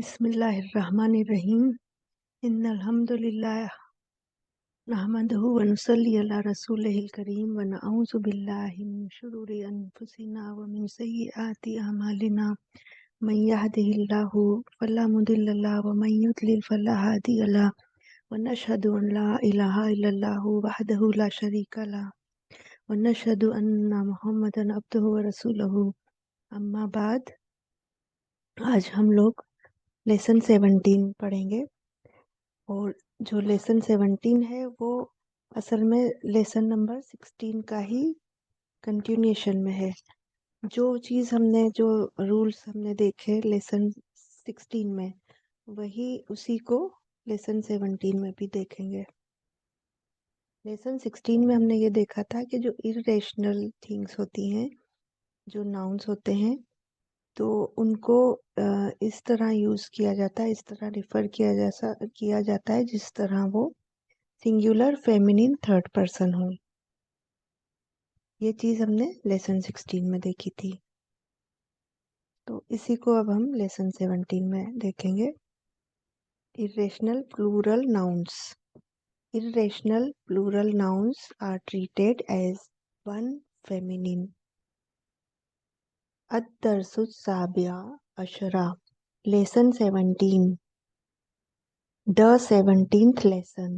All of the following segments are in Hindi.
बिस्मिल्लाहिर्रहमानिर्रहीम। इन्नल हम्दुलिल्लाह नहमदुहु व नुसल्ली अला रसूलिहिल करीम व नऊज़ु बिल्लाहि मिन शुरूरि अनफुसिना व मिन सय्यिआति अमालिना। मन यहदिहिल्लाहु फला मुदिल्ल लहु व मन युद्लिल फला हादिय लहु व नशहदु अन ला इलाहा इल्लल्लाहु वहदहु ला शरीका लहु व नशहदु अन्ना मुहम्मदन अब्दुहु व रसूलुहु। अम्मा बाद, आज हम लोग लेसन 17 पढ़ेंगे। और जो लेसन 17 है वो असल में लेसन नंबर 16 का ही कंटिन्यूएशन में है। जो रूल्स हमने देखे लेसन 16 में, वही उसी को लेसन 17 में भी देखेंगे। लेसन 16 में हमने ये देखा था कि जो इरेशनल थिंग्स होती हैं, जो नाउन्स होते हैं, तो उनको इस तरह यूज़ किया जाता है, इस तरह रिफ़र किया जाता है जिस तरह वो सिंगुलर फेमिनिन थर्ड पर्सन हो। ये चीज़ हमने लेसन 16 में देखी थी, तो इसी को अब हम लेसन 17 में देखेंगे। Irrational plural nouns. Irrational plural nouns are treated as one feminine. अद-दर्सुस साबिया अशरा, लेसन 17, द 17th लेसन।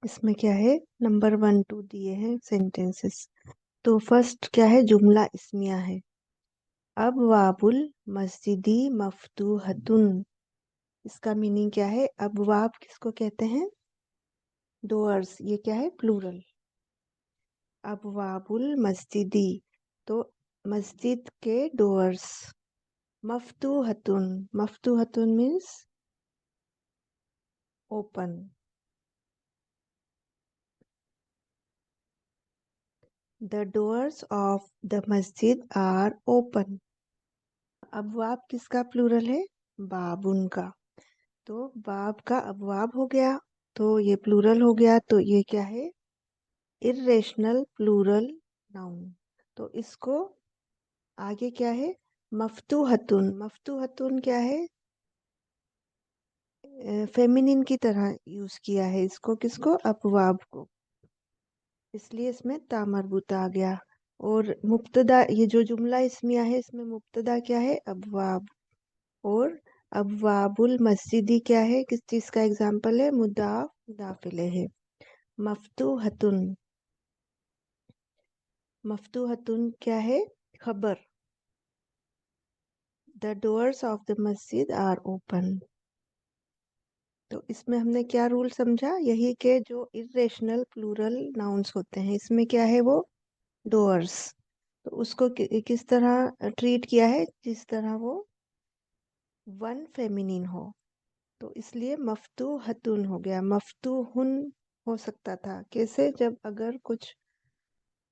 इसमें क्या है, नंबर 1 2 दिए हैं सेंटेंसेस। तो फर्स्ट क्या है, जुमला इस्मिया है। अबवाबुल मस्जिदी मफ्तूहतुन। इसका मीनिंग क्या है? अबवाब किसको कहते हैं? डोअर्स। ये क्या है? प्लूरल। अबवाबुल मस्जिदी, तो मस्जिद के डोअर्स। मफ्तूहतुन, मफ्तूहतुन means open. The doors of the मस्जिद आर ओपन। अबवाब किसका प्लूरल है? बाबुन का। तो बाब का अबवाब हो गया, तो ये प्लूरल हो गया, तो ये क्या है? Irrational plural noun. तो इसको आगे क्या है? मफ्तूहतुन। मफ्तूहतुन क्या है? फेमिनिन की तरह यूज किया है इसको। किसको? अपवाब को। इसलिए इसमें ता मरबूता आ गया। और मुब्तदा, ये जो जुमला इसमिया है, इसमें मुब्तदा क्या है? अबवाब। और अबवाबुल मस्जिदी क्या है? किस चीज का एग्जाम्पल है? मुदाफ मुदाफिले है। मफ्तूहतुन, मफ्तूहतुन क्या है? खबर। द डोर्स ऑफ द मस्जिद आर ओपन। तो इसमें हमने क्या रूल समझा? यही के जो इरेशनल प्लूरल नाउन्स होते हैं, इसमें क्या है? वो डोर्स। तो उसको किस तरह ट्रीट किया है? जिस तरह वो वन फेमिनिन हो। तो इसलिए मफ्तूहतुन हो गया। मफ्तूहुन हो सकता था कैसे? जब अगर कुछ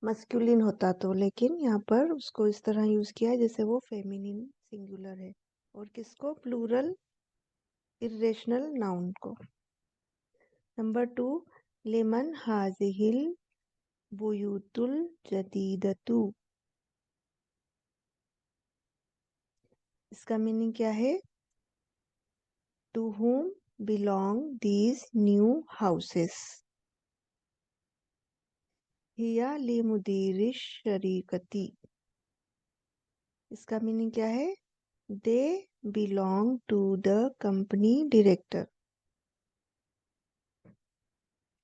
मस्कुलिन होता तो, लेकिन यहाँ पर उसको इस तरह यूज किया है जैसे वो फेमिनिन सिंगुलर है। और किसको? प्लूरल इरेशनल नाउन को। नंबर 2, लिमन हाजिहिल बुयूतुल जदीदतु। इसका मीनिंग क्या है? To whom belong these new houses? हिया ली मुदीरिश शरीकती। इसका मीनिंग क्या है? They belong to the company director.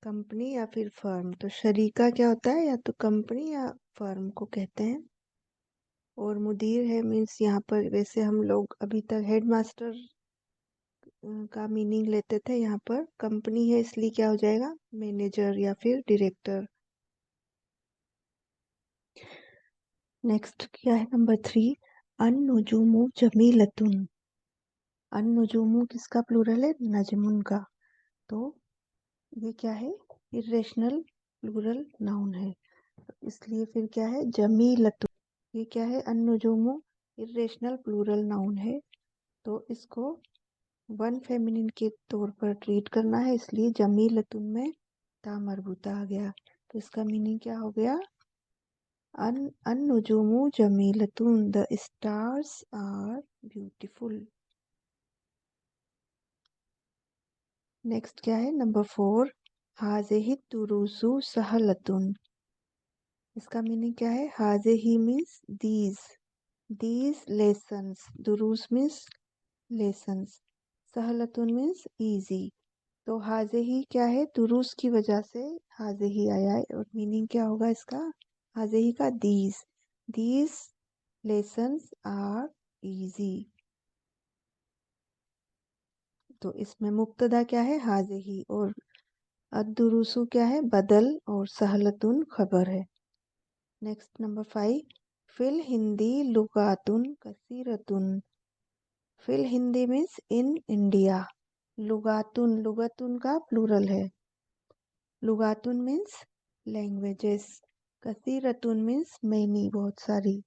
Company या फिर फर्म। तो शरीका क्या होता है? या तो कंपनी या फर्म को कहते हैं। और मुदीर है मीन्स, यहाँ पर वैसे हम लोग अभी तक हेडमास्टर का मीनिंग लेते थे, यहाँ पर कंपनी है इसलिए क्या हो जाएगा? मैनेजर या फिर डायरेक्टर। नेक्स्ट क्या है? नंबर 3, अन नुजुमु जमीलतुन। अन नुजुमु किसका प्लूरल है? नजमुन का। तो ये क्या है? इरेशनल प्लूरल नाउन है, इसलिए फिर क्या है? जमीलतुन। ये क्या है? अन नुजुमु इरेशनल प्लूरल नाउन है, तो इसको वन फेमिनिन के तौर पर ट्रीट करना है, इसलिए जमीलतुन में ता मरबूता आ गया। तो इसका मीनिंग क्या हो गया? An-nujumu jamilatun. The stars are beautiful. Next क्या है? नंबर 4, हाज़िही तुरुसु सहलतुन। इसका मीनिंग क्या है? हाज़िही मीन्स these lessons, दुरुस मीन्स lessons, सहलतुन मीन्स easy। तो हाज़िही क्या है? दुरुस की वजह से हाज़िही आया है और मीनिंग क्या होगा इसका? हाज़िही का these lessons are easy। तो इसमें मुब्तदा क्या है? हाज़िही, और अद्दुरुसु क्या है? बदल, और सहलतुन खबर है। नेक्स्ट नंबर 5, फिल हिंदी लुगातुन कसीरतुन। फिल हिंदी मीन्स इन इंडिया। लुगातुन का प्लूरल है। लुगातुन मीन्स लैंग्वेजेस। कसीरतुन मीन्स मैनी, बहुत सारी।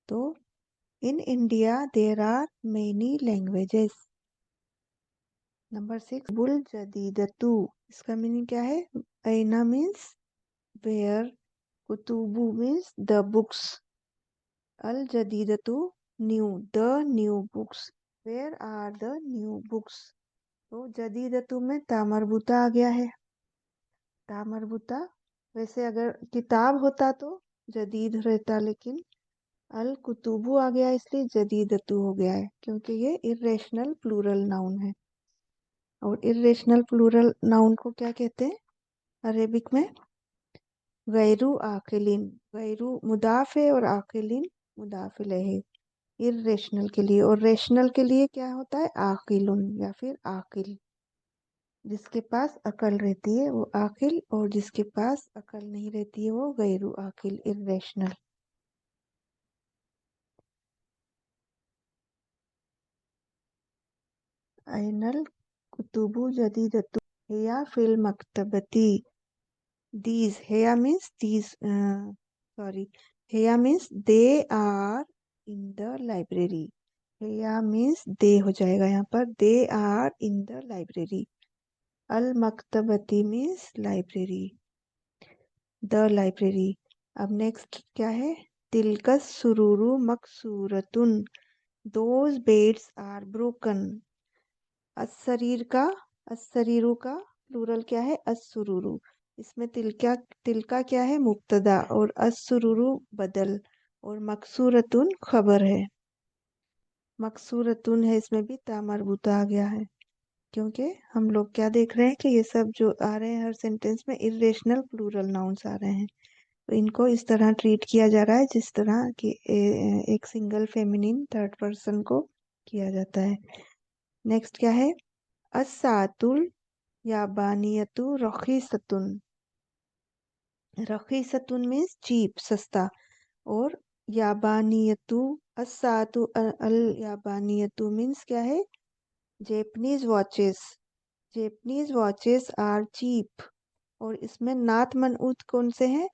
तो in India there are many languages. Number 6, बुल जदीदतु। इसका मीनिंग क्या है? ऐना मीन्स वेयर, कुतुबु मीन्स द बुक्स, अल जदीदतु new, the new books, where are the new books. तो जदीदतु में तामरबुता आ गया है। तामरबुता, वैसे अगर किताब होता तो जदीद रहता, लेकिन अल कुतुबु आ गया इसलिए जदीदतु हो गया है, क्योंकि ये इर्रेशनल प्लूरल नाउन है। और इर्रेशनल प्लूरल नाउन को क्या कहते हैं अरेबिक में? गैरू आकिलिन। गैरू मुदाफ है और आकिलिन मुदाफ इलैहि, इर्रेशनल के लिए। और रेशनल के लिए क्या होता है? आकिलुन या फिर आकिल। जिसके पास अकल रहती है वो आकिल, और जिसके पास अकल नहीं रहती है वो गैरू आकिल, इर्रेशनल। ऐनल कुतुबु जदीदतु हिया फिल मकतबती। these, here means these, sorry, here means they are in the library। here means they हो जाएगा यहाँ पर, they are in the library। अल मकतबती मीन्स लाइब्रेरी, द लाइब्रेरी। अब नेक्स्ट क्या है? तिलकस सुरूरु मकसूरतुन। Those beds are broken. अस्सरीरु का प्लूरल क्या है? अस्सुरूरु। इसमें तिलका क्या है? मुब्तदा, और अस्सुरूरु बदल, और मकसूरतुन खबर है। मकसूरतुन है, इसमें भी तामरबुता आ गया है, क्योंकि हम लोग क्या देख रहे हैं कि ये सब जो आ रहे हैं हर सेंटेंस में इर्रेशनल प्लूरल नाउन्स आ रहे हैं। तो इनको इस तरह ट्रीट किया जा रहा है जिस तरह कि एक सिंगल फेमिनिन थर्ड पर्सन को किया जाता है। नेक्स्ट क्या है? अस्सातुल याबानियतु रखीसतुन। रखीसतुन मीन्स चीप, सस्ता, और याबानियतु, अस्सातु अल याबानियतु मीन्स क्या है? Japanese watches. Japanese watches are cheap. और इसमें नात मनऊत कौन से हैं?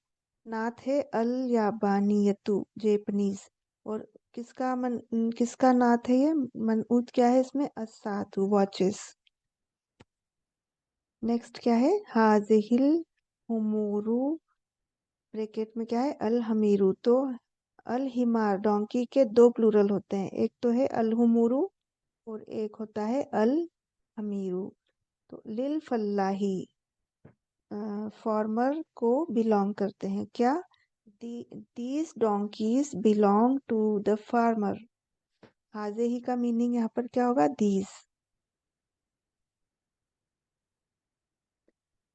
नात है अल याबानियतु, जेपनीज। और किसका नात है ये? मनऊत क्या है इसमें? अस्सातु, वॉचेस। नेक्स्ट क्या है? हाजिहिल हुमूरु, ब्रैकेट में क्या है? अल हमीरू। तो अल हिमार, डोंकी के दो प्लूरल होते हैं, एक तो है अल हुमूरू और एक होता है अल हमीरू। तो लिल फल्लाही, फार्मर को बिलोंग करते हैं क्या? These donkeys belong to the farmer. हाजे ही का मीनिंग यहाँ पर क्या होगा? दीज।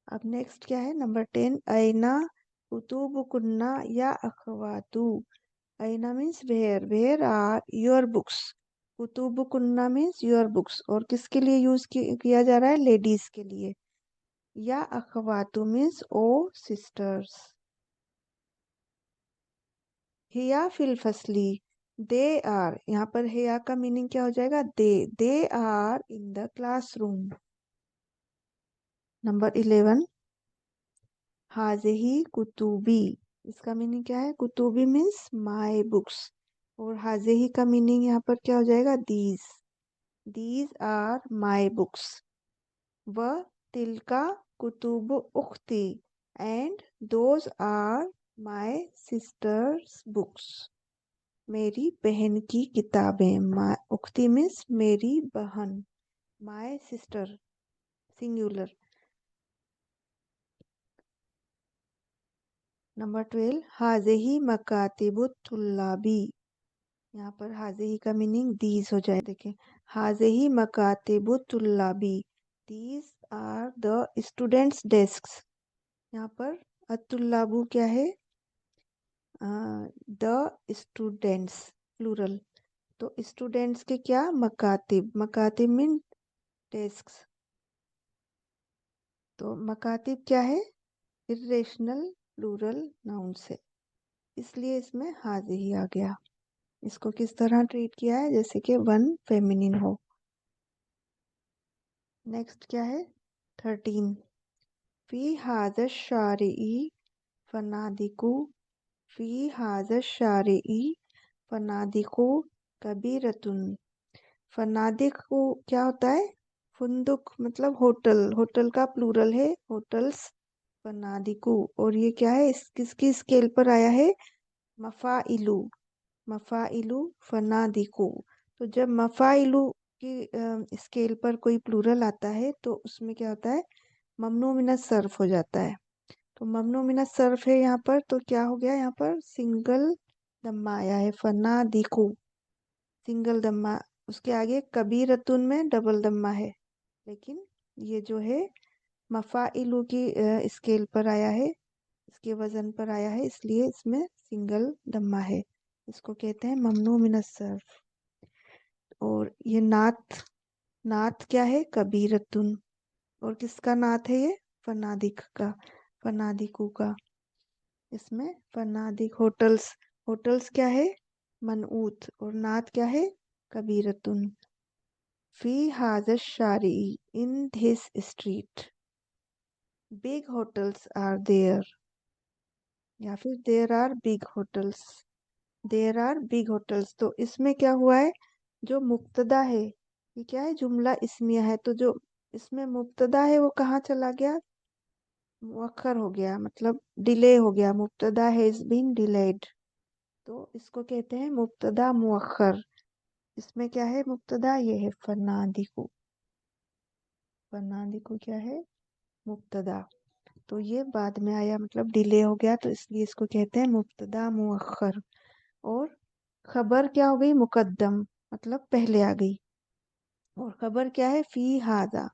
अब नेक्स्ट क्या है? नंबर 10, ऐना कुतुबुकुन्ना या अखवातु। ऐना means where are your books. कुतुबुकुन्ना मीन्स योर बुक्स, और किसके लिए यूज किया जा रहा है? लेडीज के लिए। या अखवातु मीन्स ओ सिस्टर्स। हिया फिल फसली, दे आर, यहाँ पर हिया का मीनिंग क्या हो जाएगा? They are in the classroom. Number 11, हाजिही कुतुबी। इसका मीनिंग क्या है? कुतुबी मीन्स माय बुक्स, और हाजिही का मीनिंग यहाँ पर क्या हो जाएगा? These are my books. व तिलका कुतुब उख्ती, and those are my sister's books, मेरी बहन की किताबें। माय उख्ती मीन्स मेरी बहन, माय सिस्टर सिंगुलर। नंबर 12, हाज़िही मकातिबुत तुल्लाबी। यहाँ पर हाज़िही का मीनिंग दीज हो जाए। देखें, हाज़िही मकातिबुत तुल्लाबी, these are the students desks. यहाँ पर अतुल्लाबू क्या है? The students plural. तो स्टूडेंट्स के क्या? मकातिब। मकातिब मीन डेस्क्स। तो मकातिब क्या है? इर्रेशनल प्लूरल नाउन से, इसलिए इसमें हाज़िही आ गया। इसको किस तरह ट्रीट किया है? जैसे कि वन फेमिनिन हो। नेक्स्ट क्या है? 13, फी हाज़ शारिई फनादिकु, फी हाज़ शारिई फनादिकु कबीरतुन। फनादिक को क्या होता है? फुंदुक मतलब होटल, होटल का प्लूरल है होटल्स। फनादिकु, और ये क्या है? किसकी स्केल पर आया है? मफाइलू, मफाइलू फनादिकु। तो जब मफाइलू की स्केल पर कोई प्लूरल आता है तो उसमें क्या होता है? ममनू मिनस सर्फ हो जाता है। तो ममनू मिनस सर्फ है यहाँ पर, तो क्या हो गया? यहाँ पर सिंगल दम्मा आया है, फनादिकु सिंगल दम्मा। उसके आगे कबीरतुन में डबल दम्मा है, लेकिन ये जो है मफाइलू की स्केल पर आया है, इसके वजन पर आया है, इसलिए इसमें सिंगल दम्मा है। इसको कहते हैं ममनू मिनस सर्फ। और ये नात, नात क्या है? कबीरतुन। और किसका नात है ये? फनादिक का, फनादिकू का। इसमें फनादिक होटल्स, होटल्स क्या है? मनऊत, और नात क्या है? कबीरतुन। फी हाज़ शारी, in this street big hotels are there, या फिर there are big hotels. There are big hotels, तो इसमें क्या हुआ है? जो मुब्तदा है, ये क्या है? जुमला इस्मिया है, तो जो इसमें मुब्तदा है वो कहाँ चला गया? मुअक्खर हो गया, मतलब डिले हो गया। मुब्तदा हैज बीन डिलेड, तो इसको कहते हैं मुब्तदा मुअक्खर। इसमें क्या है? मुब्तदा ये है फनादिकु, फनादिकु क्या है? मुब्तदा। तो ये बाद में आया, मतलब डिले हो गया, तो इसलिए इसको कहते हैं मुब्तदा मुअक्खर। और खबर क्या हो गई? मुकद्दम, मतलब पहले आ गई। और खबर क्या है? फी हाजा,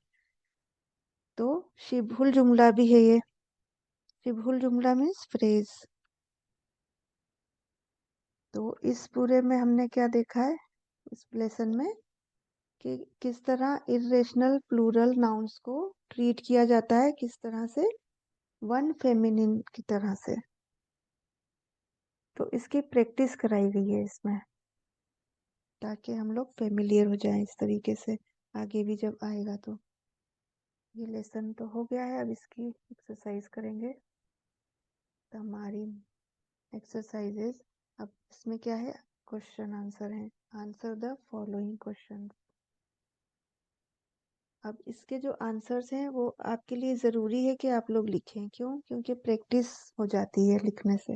तो शिबहुल जुमला भी है ये। शिबहुल जुमला मीन्स फ्रेज। तो इस पूरे में हमने क्या देखा है इस लेसन में, कि किस तरह इर्रेशनल प्लूरल नाउन्स को ट्रीट किया जाता है, किस तरह से? वन फेमिनिन की तरह से। तो इसकी प्रैक्टिस कराई गई है इसमें, ताकि हम लोग फेमिलियर हो जाएं इस तरीके से, आगे भी जब आएगा तो। ये लेसन तो हो गया है, अब इसकी एक्सरसाइज करेंगे। हमारी एक्सरसाइजेज, अब इसमें क्या है? क्वेश्चन आंसर है। Answer the following question. अब इसके जो आंसर्स हैं वो आपके लिए ज़रूरी है कि आप लोग लिखें। क्यों? क्योंकि प्रैक्टिस हो जाती है लिखने से।